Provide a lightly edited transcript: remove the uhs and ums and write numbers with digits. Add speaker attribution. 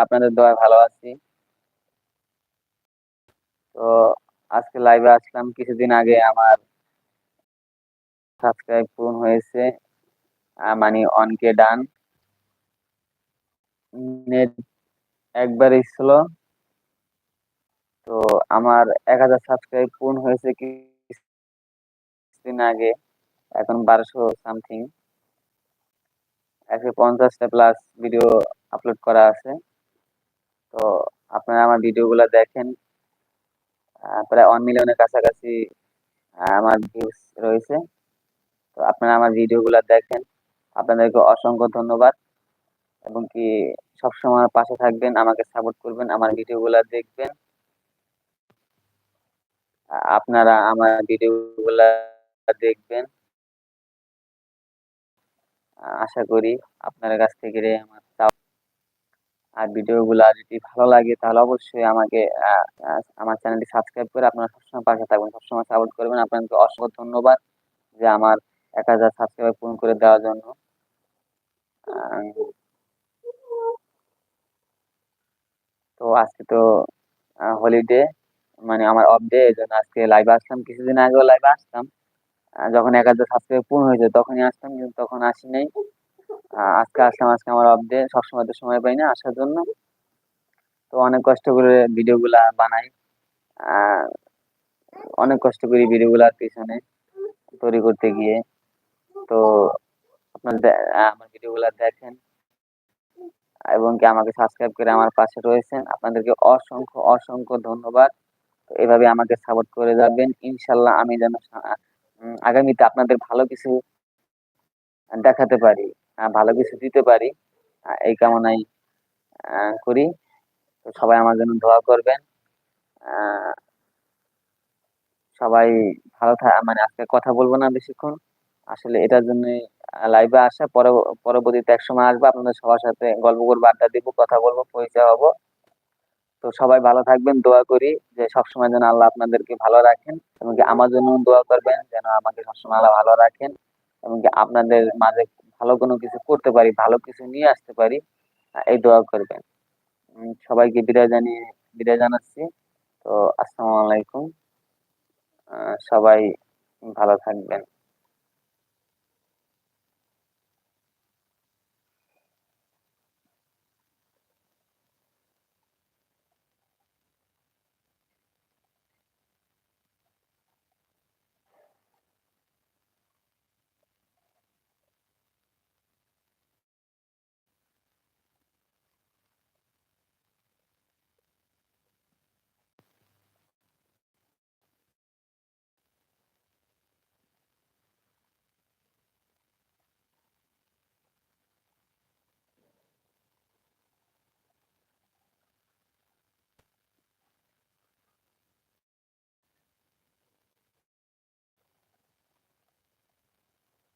Speaker 1: আপনাদের দোয়ায় ভালো আছি। তো আজকে লাইভে আসলাম, কিছুদিন আগে আমার সাবস্ক্রাইব পূরণ হয়েছে, মানে অনকে ডান। নেট একবারই ছিল। তো আমার 1000 সাবস্ক্রাইব পূরণ হয়েছে কিছুদিন আগে। এখন 1200 সামথিং, 150টা প্লাস ভিডিও আপলোড করা আছে। তো আপনারা আমার ভিডিও গুলা দেখেন, প্রায় 1 মিলিয়নের কাছাকাছি আমার ভিউজ রয়েছে। তো আপনারা আমার ভিডিও গুলা দেখেন, আপনাদেরকে অসংখ্য ধন্যবাদ। এবং কি সবসময় আমার পাশে থাকবেন, আমাকে সাপোর্ট করবেন, আমার ভিডিও গুলা দেখবেন। আপনারা আমার ভিডিও গুলা দেখবেন, আশা করি আপনার কাছ থেকে আমার আর ভিডিও গুলা যদি ভালো লাগে তাহলে অবশ্যই আমাকে আমার চ্যানেলটি সাবস্ক্রাইব করে আপনারা সবসময় পাশে থাকবেন, সবসময় সাপোর্ট করবেন। আপনাকে অসংখ্য ধন্যবাদ যে আমার 1000 সাবস্ক্রাইব পূরণ করে দেওয়ার জন্য। আহ, তো আজকে তো হলিডে, মানে আমার অফ ডে, এই জন্য আজকে লাইভে আসলাম। কিছুদিন আগেও লাইভে আসতাম, যখন 1000 সাবস্ক্রাইব পূর্ণ হয়েছে তখনই আসতাম, কিন্তু তখন আসি নাই। আজকে আসলাম, আজকে আমার অফ ডে, সবসময় তো সময় পাই না আসার জন্য। তো অনেক কষ্ট করে ভিডিও গুলা বানাই, আহ অনেক কষ্ট করি ভিডিও গুলার পিছনে তৈরি করতে গিয়ে। তো আপনার আমার ভিডিও গুলা দেখেন এবং কি আমাকে সাবস্ক্রাইব করে আমার পাশে রয়েছেন, আপনাদেরকে অসংখ্য অসংখ্য ধন্যবাদ। তো এভাবে আমাকে সাপোর্ট করে যাবেন, ইনশাল্লাহ আমি যেন আগামীতে আপনাদের ভালো কিছু দেখাতে পারি, ভালো কিছু দিতে পারি, এই কামনাই করি। তো সবাই আমার জন্য দোয়া করবেন। আহ সবাই ভালো মানে আজকে কথা বলবো না বেশিক্ষণ, আসলে এটার জন্য লাইভে আসা। পরবর্তীতে এক সময় আসবো, আপনাদের সবার সাথে গল্প করবো, আড্ডা দিব, কথা বলবো, পরিচয় হবো। তো সবাই ভালো থাকবেন, দোয়া করি যে সবসময় যেন আল্লাহ আপনাদেরকে ভালো রাখেন, এবং কি আমার জন্য দোয়া করবেন যেন আমাকে সবসময় আল্লাহ ভালো রাখেন, এবং কি আপনাদের মাঝে ভালো কোনো কিছু করতে পারি, ভালো কিছু নিয়ে আসতে পারি, এই দোয়া করবেন। সবাইকে বিদায় জানাচ্ছি। তো আসসালামু আলাইকুম। সবাই ভালো থাকবেন।